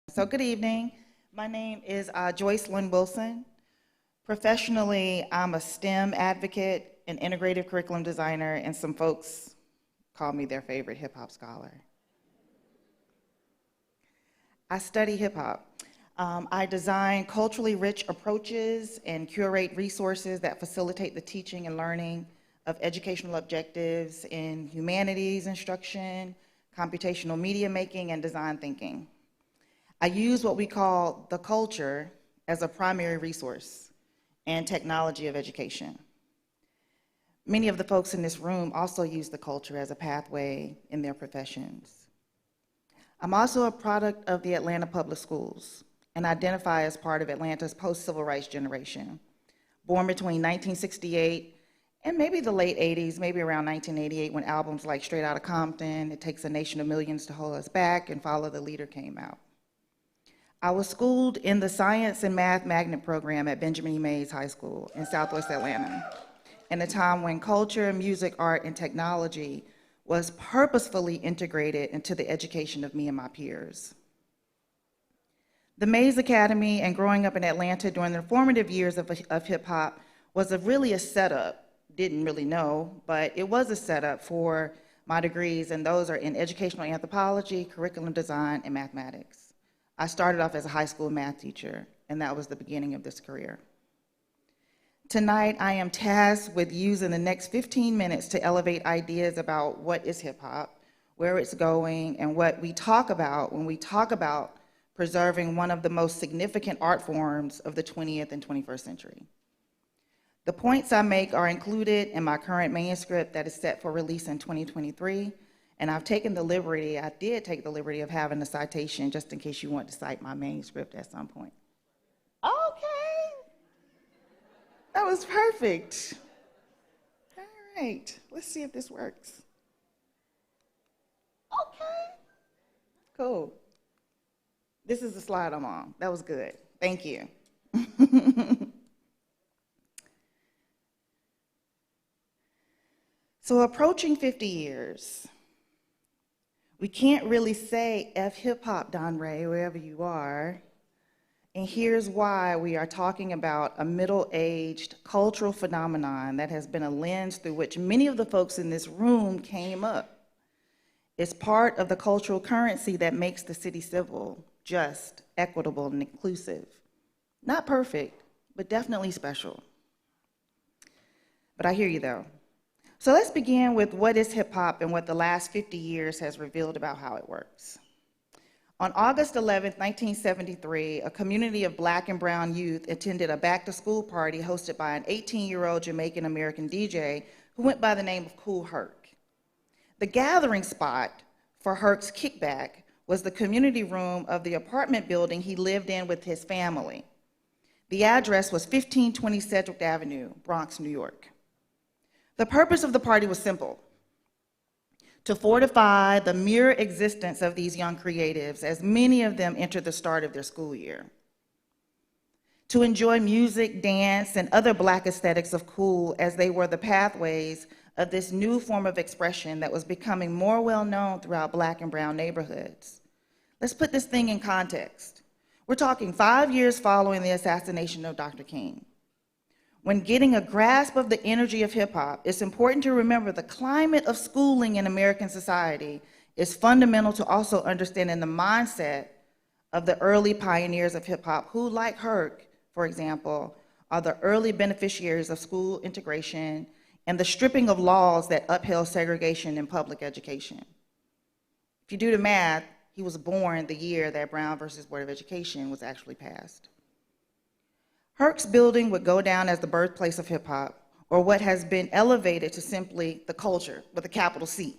So good evening. My name is Joycelyn Wilson. Professionally, I'm a STEM advocate, an integrative curriculum designer, and some folks call me their favorite hip hop scholar. I study hip hop. I design culturally rich approaches and curate resources that facilitate the teaching and learning of educational objectives in humanities instruction, computational media making, and design thinking. I use what we call the culture as a primary resource and technology of education. Many of the folks in this room also use the culture as a pathway in their professions. I'm also a product of the Atlanta Public Schools and identify as part of Atlanta's post-civil rights generation, born between 1968 and maybe the late 80s, maybe around 1988, when albums like Straight Outta Compton, It Takes a Nation of Millions to Hold Us Back, and Follow the Leader came out. I was schooled in the Science and Math Magnet program at Benjamin E. Mays High School in Southwest Atlanta, in a time when culture, music, art, and technology was purposefully integrated into the education of me and my peers. The Mays Academy and growing up in Atlanta during the formative years of hip hop was really a setup. Didn't really know, but it was a setup for my degrees, and those are in educational anthropology, curriculum design, and mathematics. I started off as a high school math teacher, and that was the beginning of this career. Tonight, I am tasked with using the next 15 minutes to elevate ideas about what is hip hop, where it's going, and what we talk about when we talk about preserving one of the most significant art forms of the 20th and 21st century. The points I make are included in my current manuscript that is set for release in 2023, and I did take the liberty of having a citation just in case you want to cite my manuscript at some point. Okay, that was perfect. All right, let's see if this works. Okay, cool. This is the slide I'm on. That was good, thank you. So approaching 50 years, we can't really say F hip hop, Don Ray, wherever you are. And here's why: we are talking about a middle-aged cultural phenomenon that has been a lens through which many of the folks in this room came up. It's part of the cultural currency that makes the city civil, just, equitable, and inclusive. Not perfect, but definitely special. But I hear you though. So let's begin with what is hip hop and what the last 50 years has revealed about how it works. On August 11, 1973, a community of Black and brown youth attended a back-to-school party hosted by an 18-year-old Jamaican-American DJ who went by the name of Kool Herc. The gathering spot for Herc's kickback was the community room of the apartment building he lived in with his family. The address was 1520 Sedgwick Avenue, Bronx, New York. The purpose of the party was simple: to fortify the mere existence of these young creatives, as many of them entered the start of their school year. To enjoy music, dance, and other Black aesthetics of cool, as they were the pathways of this new form of expression that was becoming more well-known throughout Black and brown neighborhoods. Let's put this thing in context. We're talking 5 years following the assassination of Dr. King. When getting a grasp of the energy of hip hop, it's important to remember the climate of schooling in American society is fundamental to also understanding the mindset of the early pioneers of hip hop who, like Herc, for example, are the early beneficiaries of school integration and the stripping of laws that upheld segregation in public education. If you do the math, he was born the year that Brown versus Board of Education was actually passed. Herc's building would go down as the birthplace of hip hop, or what has been elevated to simply the culture with a capital C.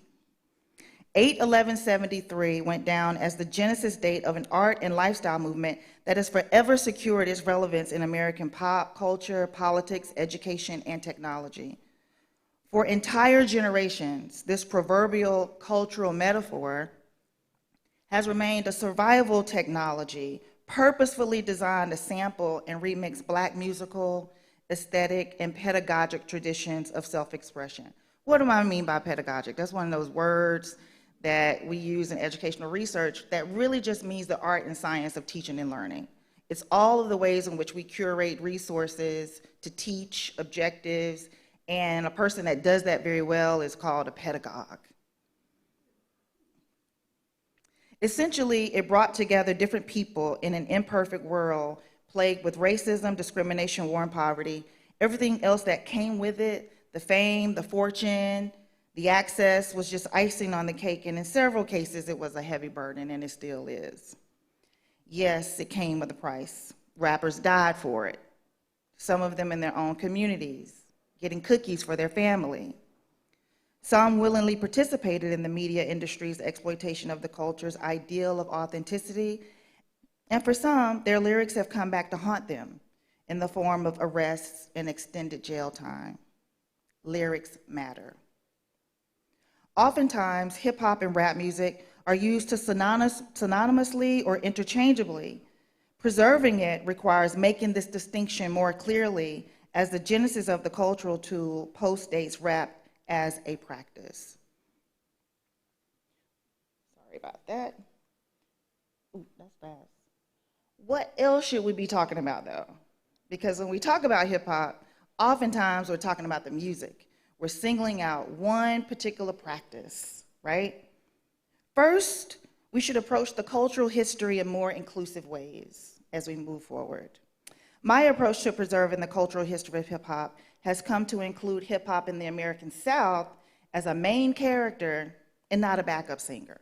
8/11/73 went down as the genesis date of an art and lifestyle movement that has forever secured its relevance in American pop culture, politics, education, and technology. For entire generations, this proverbial cultural metaphor has remained a survival technology purposefully designed to sample and remix Black musical, aesthetic, and pedagogic traditions of self-expression. What do I mean by pedagogic? That's one of those words that we use in educational research that really just means the art and science of teaching and learning. It's all of the ways in which we curate resources to teach objectives, and a person that does that very well is called a pedagogue. Essentially, it brought together different people in an imperfect world plagued with racism, discrimination, war, and poverty, everything else that came with it, the fame, the fortune, the access was just icing on the cake, and in several cases, it was a heavy burden, and it still is. Yes, it came with a price. Rappers died for it, some of them in their own communities, getting cookies for their family. Some willingly participated in the media industry's exploitation of the culture's ideal of authenticity, and for some, their lyrics have come back to haunt them in the form of arrests and extended jail time. Lyrics matter. Oftentimes, hip hop and rap music are used to synonymously or interchangeably. Preserving it requires making this distinction more clearly, as the genesis of the cultural tool postdates rap as a practice. Sorry about that. Ooh, that's fast. What else should we be talking about, though? Because when we talk about hip hop, oftentimes we're talking about the music. We're singling out one particular practice, right? First, we should approach the cultural history in more inclusive ways as we move forward. My approach to preserving the cultural history of hip hop has come to include hip hop in the American South as a main character and not a backup singer.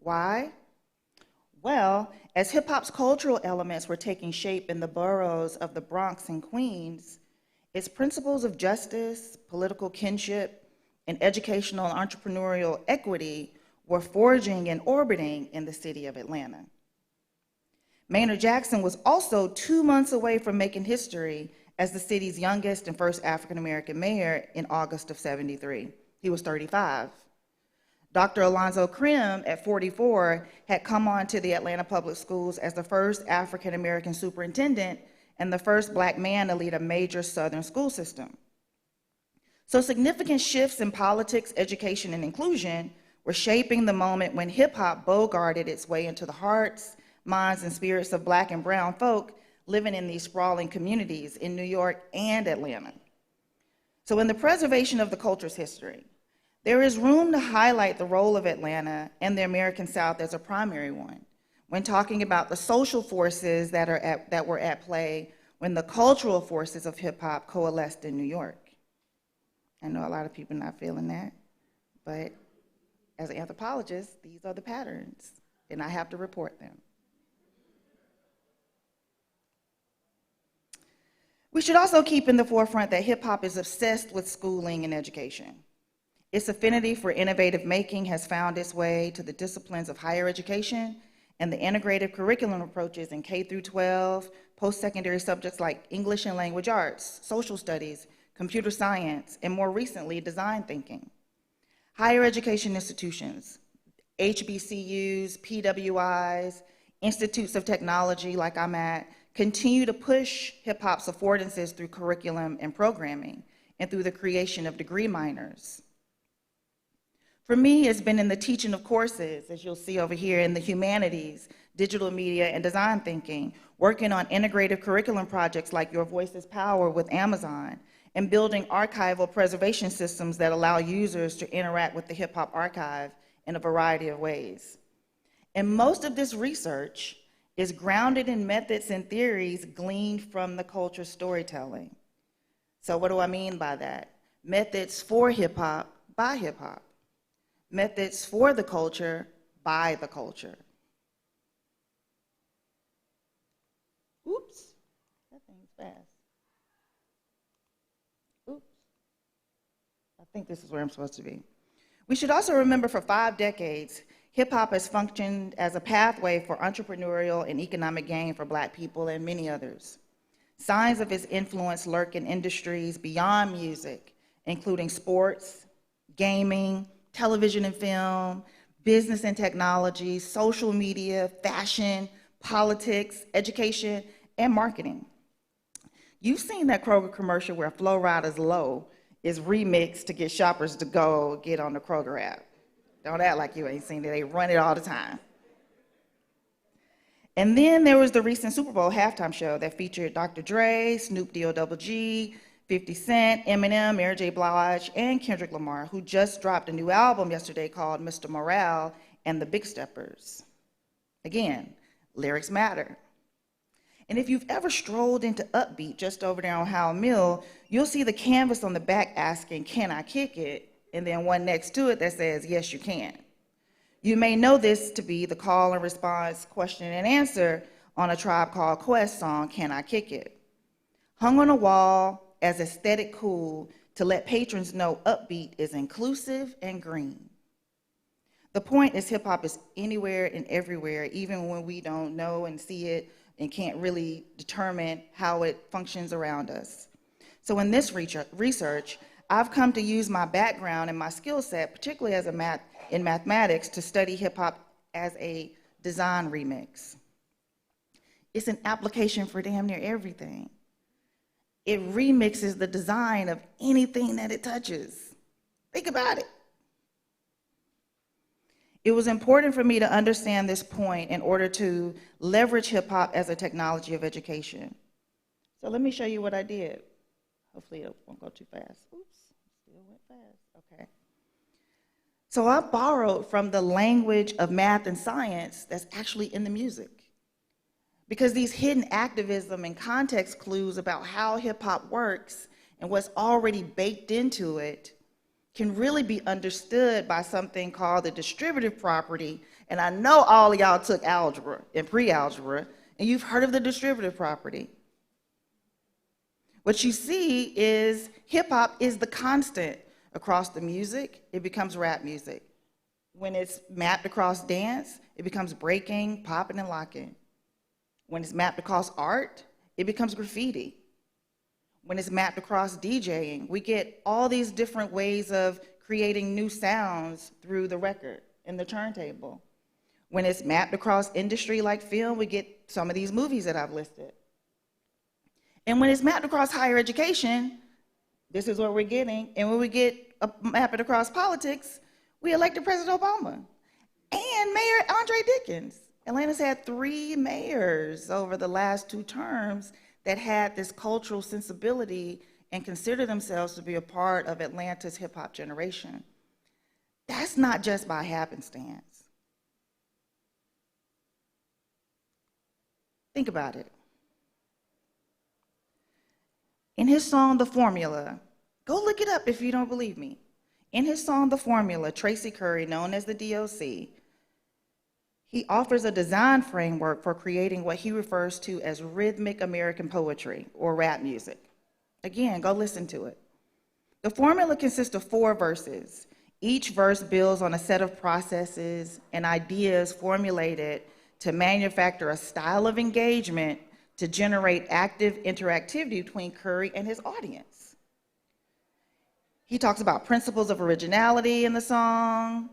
Why? Well, as hip hop's cultural elements were taking shape in the boroughs of the Bronx and Queens, its principles of justice, political kinship, and educational and entrepreneurial equity were forging and orbiting in the city of Atlanta. Maynard Jackson was also 2 months away from making history as the city's youngest and first African-American mayor in August of '73. He was 35. Dr. Alonzo Krim, at 44, had come on to the Atlanta Public Schools as the first African-American superintendent and the first Black man to lead a major Southern school system. So significant shifts in politics, education, and inclusion were shaping the moment when hip-hop bogarted its way into the hearts, minds, and spirits of Black and brown folk living in these sprawling communities in New York and Atlanta. So in the preservation of the culture's history, there is room to highlight the role of Atlanta and the American South as a primary one when talking about the social forces that were at play when the cultural forces of hip-hop coalesced in New York. I know a lot of people not feeling that, but as an anthropologist, these are the patterns, and I have to report them. We should also keep in the forefront that hip-hop is obsessed with schooling and education. Its affinity for innovative making has found its way to the disciplines of higher education and the integrative curriculum approaches in K through 12, post-secondary subjects like English and language arts, social studies, computer science, and more recently, design thinking. Higher education institutions, HBCUs, PWIs, institutes of technology like I'm at, continue to push hip-hop's affordances through curriculum and programming and through the creation of degree minors. For me, it's been in the teaching of courses, as you'll see over here, in the humanities, digital media, and design thinking, working on integrative curriculum projects like Your Voice is Power with Amazon, and building archival preservation systems that allow users to interact with the hip hop archive in a variety of ways. And most of this research is grounded in methods and theories gleaned from the culture storytelling. So what do I mean by that? Methods for hip hop by hip hop. Methods for the culture by the culture. Oops, that thing's fast. Oops. I think this is where I'm supposed to be. We should also remember for 5 decades, hip-hop has functioned as a pathway for entrepreneurial and economic gain for Black people and many others. Signs of its influence lurk in industries beyond music, including sports, gaming, television and film, business and technology, social media, fashion, politics, education, and marketing. You've seen that Kroger commercial where Flow Riders Low is remixed to get shoppers to go get on the Kroger app. Don't act like you ain't seen it. They run it all the time. And then there was the recent Super Bowl halftime show that featured Dr. Dre, Snoop D-O double G, 50 Cent, Eminem, Mary J. Blige, and Kendrick Lamar, who just dropped a new album yesterday called Mr. Morale and the Big Steppers. Again, lyrics matter. And if you've ever strolled into Upbeat just over there on Howell Mill, you'll see the canvas on the back asking, "Can I kick it?" And then one next to it that says, "Yes, you can." You may know this to be the call and response question and answer on a Tribe Called Quest song, "Can I Kick It?" Hung on a wall as aesthetic cool to let patrons know Upbeat is inclusive and green. The point is hip hop is anywhere and everywhere, even when we don't know and see it and can't really determine how it functions around us. So in this research, I've come to use my background and my skill set, particularly as in mathematics, to study hip hop as a design remix. It's an application for damn near everything. It remixes the design of anything that it touches. Think about it. It was important for me to understand this point in order to leverage hip hop as a technology of education. So let me show you what I did. Hopefully it won't go too fast. Oops, still went fast, okay. So I borrowed from the language of math and science that's actually in the music. Because these hidden activism and context clues about how hip hop works and what's already baked into it can really be understood by something called the distributive property. And I know all of y'all took algebra and pre-algebra, and you've heard of the distributive property. What you see is hip hop is the constant across the music. It becomes rap music. When it's mapped across dance, it becomes breaking, popping, and locking. When it's mapped across art, it becomes graffiti. When it's mapped across DJing, we get all these different ways of creating new sounds through the record and the turntable. When it's mapped across industry like film, we get some of these movies that I've listed. And when it's mapped across higher education, this is what we're getting. And when we map it across politics, we elected President Obama and Mayor Andre Dickens. Atlanta's had 3 mayors over the last 2 terms that had this cultural sensibility and consider themselves to be a part of Atlanta's hip hop generation. That's not just by happenstance. Think about it. In his song, The Formula, go look it up if you don't believe me. In his song, The Formula, Tracy Curry, known as the DOC, he offers a design framework for creating what he refers to as rhythmic American poetry or rap music. Again, go listen to it. The formula consists of 4 verses. Each verse builds on a set of processes and ideas formulated to manufacture a style of engagement to generate active interactivity between Curry and his audience. He talks about principles of originality in the song.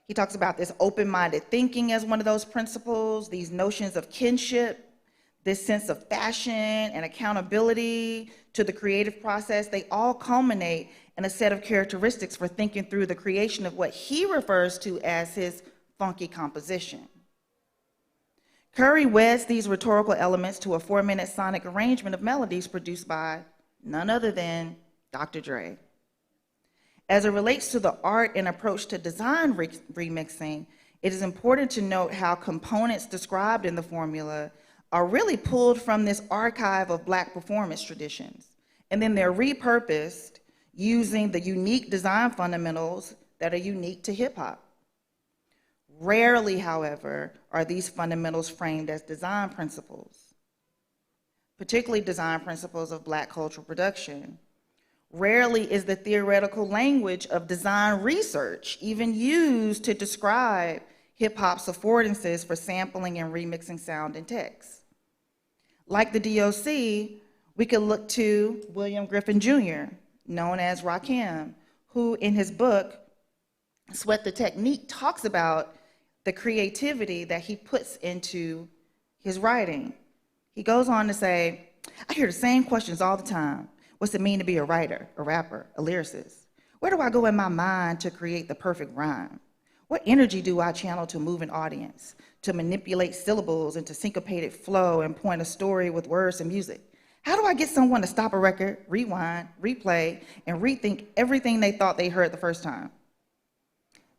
He talks about this open-minded thinking as one of those principles, these notions of kinship, this sense of fashion and accountability to the creative process. They all culminate in a set of characteristics for thinking through the creation of what he refers to as his funky composition. Curry weds these rhetorical elements to a 4-minute sonic arrangement of melodies produced by none other than Dr. Dre. As it relates to the art and approach to design remixing, it is important to note how components described in the formula are really pulled from this archive of Black performance traditions, and then they're repurposed using the unique design fundamentals that are unique to hip hop. Rarely, however, are these fundamentals framed as design principles, particularly design principles of Black cultural production. Rarely is the theoretical language of design research even used to describe hip hop's affordances for sampling and remixing sound and text. Like the DOC, we could look to William Griffin Jr., known as Rakim, who in his book, Sweat the Technique, talks about the creativity that he puts into his writing. He goes on to say, "I hear the same questions all the time. What's it mean to be a writer, a rapper, a lyricist? Where do I go in my mind to create the perfect rhyme? What energy do I channel to move an audience, to manipulate syllables into syncopated flow and point a story with words and music? How do I get someone to stop a record, rewind, replay, and rethink everything they thought they heard the first time?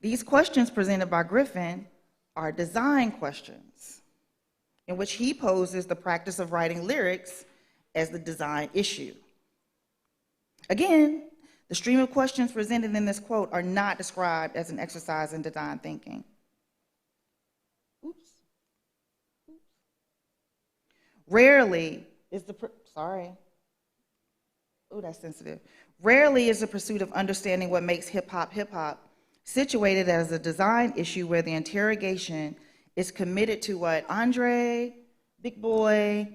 These questions presented by Griffin are design questions, in which he poses the practice of writing lyrics as the design issue. Again, the stream of questions presented in this quote are not described as an exercise in design thinking. Oops. Rarely is the, sorry. Oh, that's sensitive. Rarely is the pursuit of understanding what makes hip hop situated as a design issue where the interrogation is committed to what Andre, Big Boy,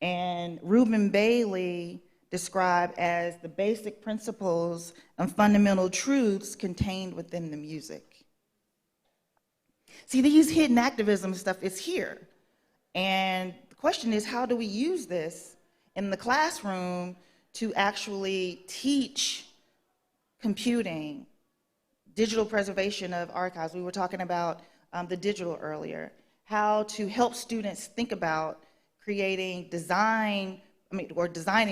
and Reuben Bailey describe as the basic principles and fundamental truths contained within the music. See, these hidden activism stuff is here. And the question is, how do we use this in the classroom to actually teach computing, digital preservation of archives? We were talking about the digital earlier. How to help students think about creating designing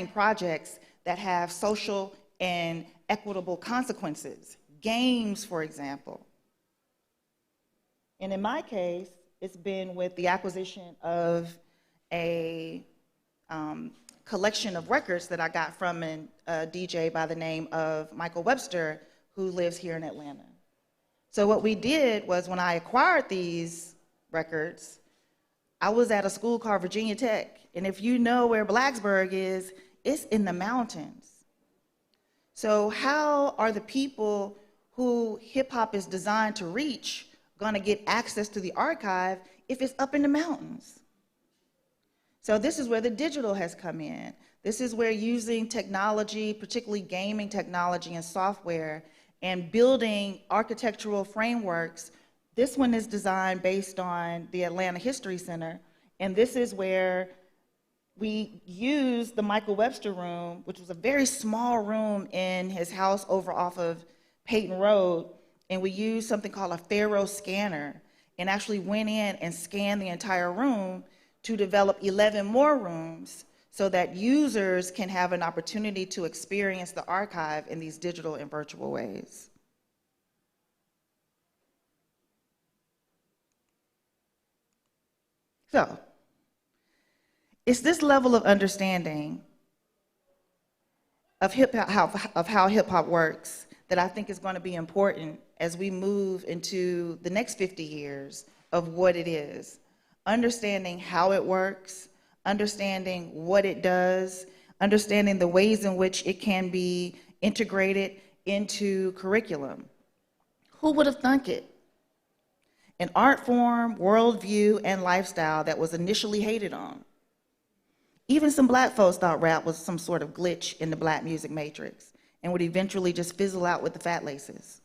projects that have social and equitable consequences. Games, for example. And in my case, it's been with the acquisition of a collection of records that I got from a DJ by the name of Michael Webster, who lives here in Atlanta. So what we did was, when I acquired these records, I was at a school called Virginia Tech. And if you know where Blacksburg is, it's in the mountains. So how are the people who hip hop is designed to reach going to get access to the archive if it's up in the mountains? So this is where the digital has come in. This is where using technology, particularly gaming technology and software, and building architectural frameworks. This one is designed based on the Atlanta History Center, and this is where we used the Michael Webster room, which was a very small room in his house over off of Peyton Road, and we used something called a Faro scanner, and actually went in and scanned the entire room to develop 11 more rooms so that users can have an opportunity to experience the archive in these digital and virtual ways. So, it's this level of understanding of how hip hop works that I think is going to be important as we move into the next 50 years of what it is. Understanding how it works, understanding what it does, understanding the ways in which it can be integrated into curriculum. Who would have thunk it? An art form, worldview, and lifestyle that was initially hated on. Even some black folks thought rap was some sort of glitch in the black music matrix and would eventually just fizzle out with the fat laces.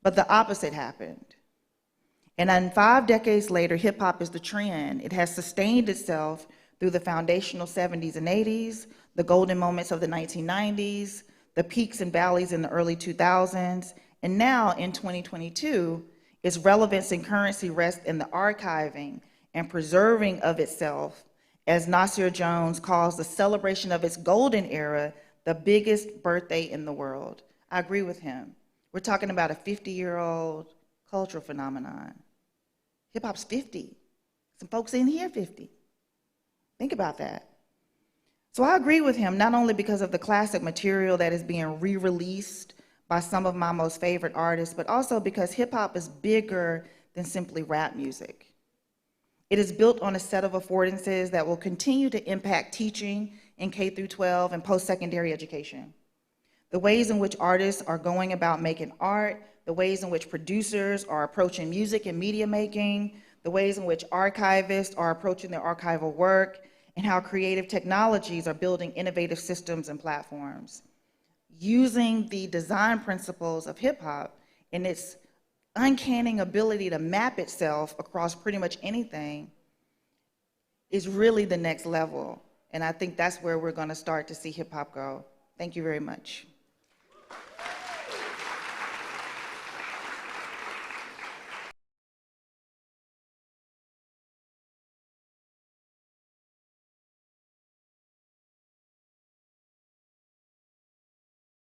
But the opposite happened. And then 5 decades later, hip hop is the trend. It has sustained itself through the foundational 70s and 80s, the golden moments of the 1990s, the peaks and valleys in the early 2000s, and now in 2022, its relevance and currency rest in the archiving and preserving of itself, as Nasir Jones calls the celebration of its golden era, the biggest birthday in the world. I agree with him. We're talking about a 50-year-old cultural phenomenon. Hip hop's 50. Some folks in here 50. Think about that. So I agree with him, not only because of the classic material that is being re-released by some of my most favorite artists, but also because hip hop is bigger than simply rap music. It is built on a set of affordances that will continue to impact teaching in K through 12 and post-secondary education. The ways in which artists are going about making art, the ways in which producers are approaching music and media making, the ways in which archivists are approaching their archival work, and how creative technologies are building innovative systems and platforms. Using the design principles of hip hop and its uncanny ability to map itself across pretty much anything is really the next level. And I think that's where we're going to start to see hip hop go. Thank you very much.